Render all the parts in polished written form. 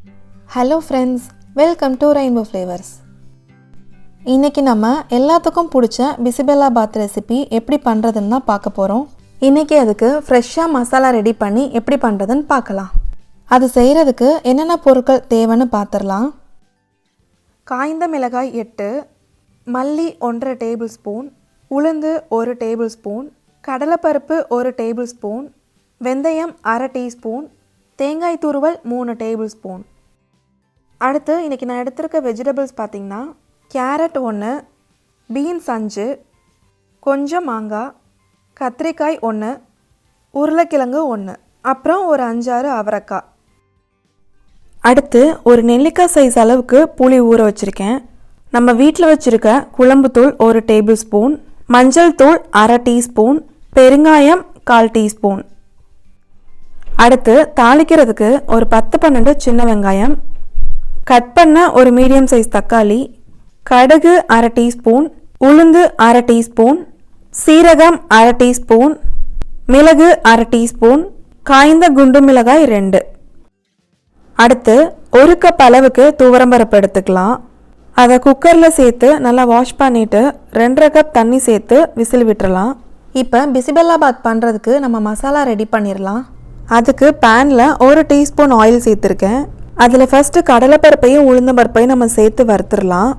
Hello friends, welcome to rainbow flavours. இன்றைக்கி நம்ம எல்லாத்துக்கும் பிடிச்ச பிசிபெல்லாபாத் ரெசிபி எப்படி பண்ணுறதுன்னு தான் பார்க்க போகிறோம். இன்றைக்கி அதுக்கு ஃப்ரெஷ்ஷாக மசாலா ரெடி பண்ணி எப்படி பண்ணுறதுன்னு பார்க்கலாம். அது செய்கிறதுக்கு என்னென்ன பொருட்கள் தேவைன்னு பார்த்துடலாம். காய்ந்த மிளகாய் 8, மல்லி 1 டேபிள் ஸ்பூன், உளுந்து 1 டேபிள் ஸ்பூன், கடலைப்பருப்பு 1 டேபிள் ஸ்பூன், வெந்தயம் 1/2 டீஸ்பூன், தேங்காய் துருவல் 3 டேபிள் ஸ்பூன். அடுத்து இன்றைக்கி நான் எடுத்திருக்க வெஜிடபிள்ஸ் பார்த்திங்கன்னா கேரட் 1, பீன்ஸ் 5, கொஞ்சம் மாங்காய், கத்திரிக்காய் 1, உருளைக்கிழங்கு 1, அப்புறம் ஒரு 5-6 அவரைக்காய். அடுத்து ஒரு நெல்லிக்காய் சைஸ் அளவுக்கு புளி ஊற வச்சுருக்கேன். நம்ம வீட்டில் வச்சுருக்க குழம்புத்தூள் 1 டேபிள் ஸ்பூன், மஞ்சள் தூள் 1/2 டீஸ்பூன், பெருங்காயம் 1/4 டீஸ்பூன். அடுத்து தாளிக்கிறதுக்கு ஒரு 10-12 சின்ன வெங்காயம், கட் பண்ண ஒரு மீடியம் சைஸ் தக்காளி, கடுகு 1/2 டீஸ்பூன், உளுந்து 1/2 டீஸ்பூன், சீரகம் 1/2 டீஸ்பூன், மிளகு 1/2 டீஸ்பூன், காய்ந்த குண்டு மிளகாய் 2. அடுத்து 1 கப் அளவுக்கு துவரம்பருப்பு எடுத்துக்கலாம். அதை குக்கரில் சேர்த்து நல்லா வாஷ் பண்ணிவிட்டு 2.5 கப் தண்ணி சேர்த்து விசில் விட்டுறலாம். இப்போ பிசிபெல்லாபாத் பண்ணுறதுக்கு நம்ம மசாலா ரெடி பண்ணிடலாம். அதுக்கு பேனில் 1 டீஸ்பூன் ஆயில் சேர்த்துருக்கேன். அதில் ஃபஸ்ட்டு கடலைப்பருப்பையும் உளுந்தம்பருப்பையும் நம்ம சேர்த்து வறுத்துடலாம்.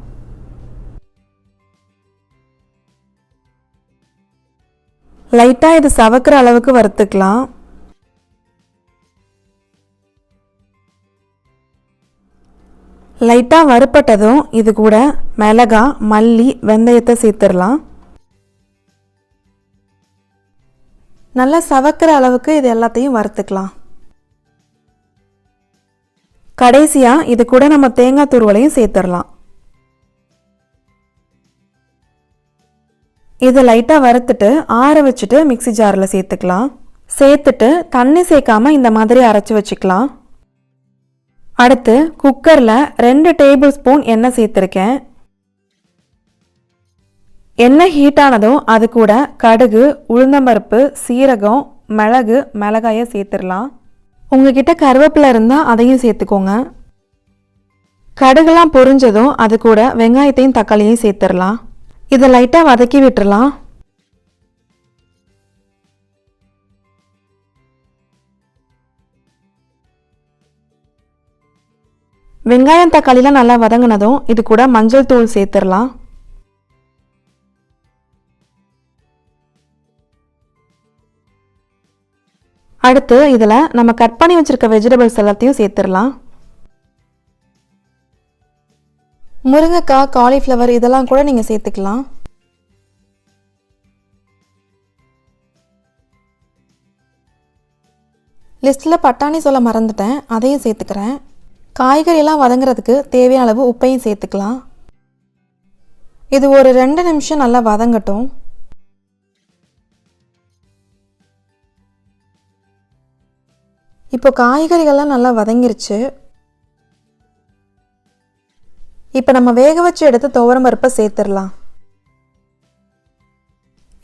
லைட்டாக இது சவக்கிற அளவுக்கு வறுத்துக்கலாம். லைட்டாக வறுப்பட்டதும் இது கூட மிளகாய், மல்லி, வெந்தயத்தை சேர்த்துடலாம். நல்லா சவக்கிற அளவுக்கு இது எல்லாத்தையும் வறுத்துக்கலாம். கடைசியாக இது கூட நம்ம தேங்காய் துருவலையும் சேர்த்துடலாம். இதை லைட்டாக வறுத்துட்டு ஆற வச்சுட்டு மிக்சி ஜாரில் சேர்த்துக்கலாம். சேர்த்துட்டு தண்ணி சேர்க்காமல் இந்த மாதிரி அரைச்சி வச்சுக்கலாம். அடுத்து குக்கரில் 2 டேபிள் ஸ்பூன் எண்ணெய் சேர்த்துருக்கேன். எண்ணெய் ஹீட் ஆனதும் அது கூட கடுகு, உளுந்தம்பருப்பு, சீரகம், மிளகு, மிளகாயை சேர்த்துடலாம். உங்ககிட்ட கருவேப்பிலை இருந்தால் அதையும் சேர்த்துக்கோங்க. கடுகுலாம் பொரிஞ்சதும் அது கூட வெங்காயத்தையும் தக்காளியையும் சேர்த்துடலாம். இதை லைட்டாக வதக்கி விட்டுடலாம். வெங்காயம் தக்காளிலாம் நல்லா வதங்கினதும் இது கூட மஞ்சள் தூள் சேர்த்துடலாம். அடுத்து இதில் நம்ம கட் பண்ணி வச்சுருக்க வெஜிடபிள்ஸ் எல்லாத்தையும் சேர்த்துடலாம். முருங்கைக்காய், காலிஃப்ளவர் இதெல்லாம் கூட நீங்கள் சேர்த்துக்கலாம். லிஸ்ட்டில் பட்டாணி சொல்ல மறந்துட்டேன், அதையும் சேர்த்துக்கிறேன். காய்கறியெல்லாம் வதங்கிறதுக்கு தேவையான அளவு உப்பையும் சேர்த்துக்கலாம். இது ஒரு 2 நிமிஷம் நல்லா வதங்கட்டும். இப்போ காய்கறிகள்லாம் நல்லா வதங்கிருச்சு. இப்போ நம்ம வேக வச்சு எடுத்து துவரம் பருப்பை சேர்த்துடலாம்.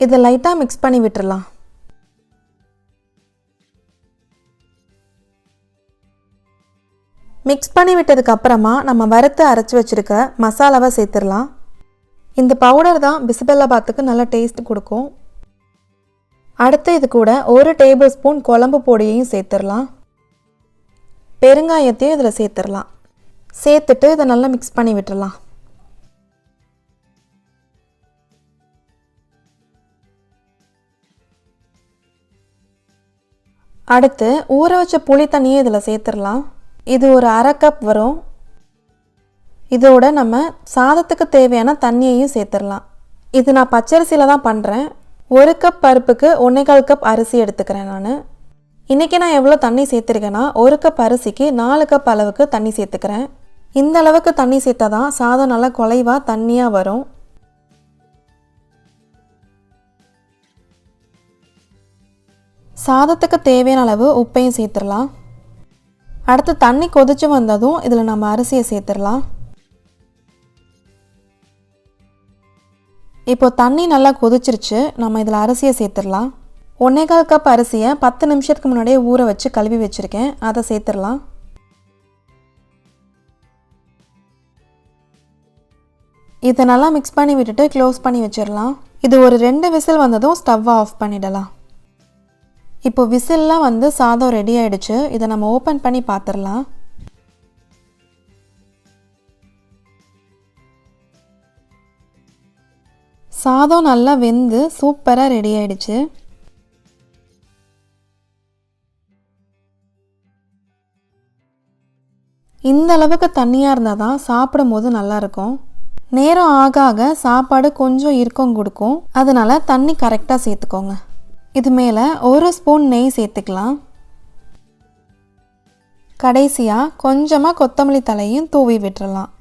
இதை லைட்டாக மிக்ஸ் பண்ணி விட்டுடலாம். மிக்ஸ் பண்ணி விட்டதுக்கு அப்புறமா நம்ம வறுத்து அரைச்சி வச்சுருக்க மசாலாவை சேர்த்துடலாம். இந்த பவுடர் தான் பிசிபெல்லாபாத்துக்கு நல்ல டேஸ்ட் கொடுக்கும். அடுத்து இது கூட 1 டேபிள் ஸ்பூன் குழம்பு பொடியையும் சேர்த்துடலாம். பெருங்காயத்தையும் இதில் சேர்த்துடலாம். சேர்த்துட்டு இதை நல்லா மிக்ஸ் பண்ணி விட்டுடலாம். அடுத்து ஊற வச்ச புளி தண்ணியை இதில் சேர்த்துடலாம். இது ஒரு 1/2 கப் வரும். இதோட நம்ம சாதத்துக்கு தேவையான தண்ணியையும் சேர்த்துடலாம். இது நான் பச்சரிசியில் தான் பண்ணுறேன். 1 கப் பருப்புக்கு 1/4 கப் அரிசி எடுத்துக்கிறேன் நான். இன்றைக்கி நான் எவ்வளோ தண்ணி சேர்த்துருக்கேன்னா 1 கப் அரிசிக்கு 4 கப் அளவுக்கு தண்ணி சேர்த்துக்கிறேன். இந்த அளவுக்கு தண்ணி சேர்த்தா தான் சாதம் நல்லா குலைவாக தண்ணியாக வரும். சாதத்துக்கு தேவையான அளவு உப்பையும் சேர்த்துடலாம். அடுத்து தண்ணி கொதிச்சு வந்ததும் இதில் நம்ம அரிசியை சேர்த்துடலாம். இப்போ தண்ணி நல்லா கொதிச்சிருச்சு. நம்ம இதில் அரிசியை சேர்த்துடலாம். 1/4 கப் அரிசியை 10 நிமிஷத்துக்கு முன்னாடியே ஊற வச்சு கழுவி வச்சுருக்கேன். அதை சேர்த்துடலாம். இதை நல்லா மிக்ஸ் பண்ணி விட்டுட்டு க்ளோஸ் பண்ணி வச்சிடலாம். இது ஒரு 2 விசில் வந்ததும் ஸ்டவ்வை ஆஃப் பண்ணிடலாம். இப்போ விசில்லாம் வந்து சாதம் ரெடி ஆயிடுச்சு. இதை நம்ம ஓப்பன் பண்ணி பார்த்துடலாம். சாதம் நல்லா வெந்து சூப்பராக ரெடி ஆயிடுச்சு. இந்த அளவுக்கு தண்ணியாக இருந்தால் தான் சாப்பிடும்போது நல்லாயிருக்கும். நேரம் ஆக ஆக சாப்பாடு கொஞ்சம் இறுக்கம் கொடுக்கும். அதனால தண்ணி கரெக்டாக சேர்த்துக்கோங்க. இது மேலே 1 ஸ்பூன் நெய் சேர்த்துக்கலாம். கடைசியாக கொஞ்சமாக கொத்தமல்லி தலையும் தூவி விட்டுறலாம்.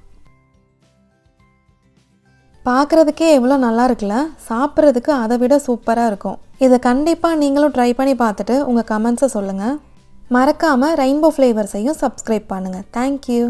பார்க்குறதுக்கே எவ்வளோ நல்லா இருக்குல்ல, சாப்பிட்றதுக்கு அதை விட சூப்பராக இருக்கும். இதை கண்டிப்பாக நீங்களும் ட்ரை பண்ணி பார்த்துட்டு உங்கள் கமெண்ட்ஸை சொல்லுங்கள். மறக்காமல் ரெயின்போ ஃப்ளேவர்ஸையும் சப்ஸ்கிரைப் பண்ணுங்கள். தேங்க்யூ.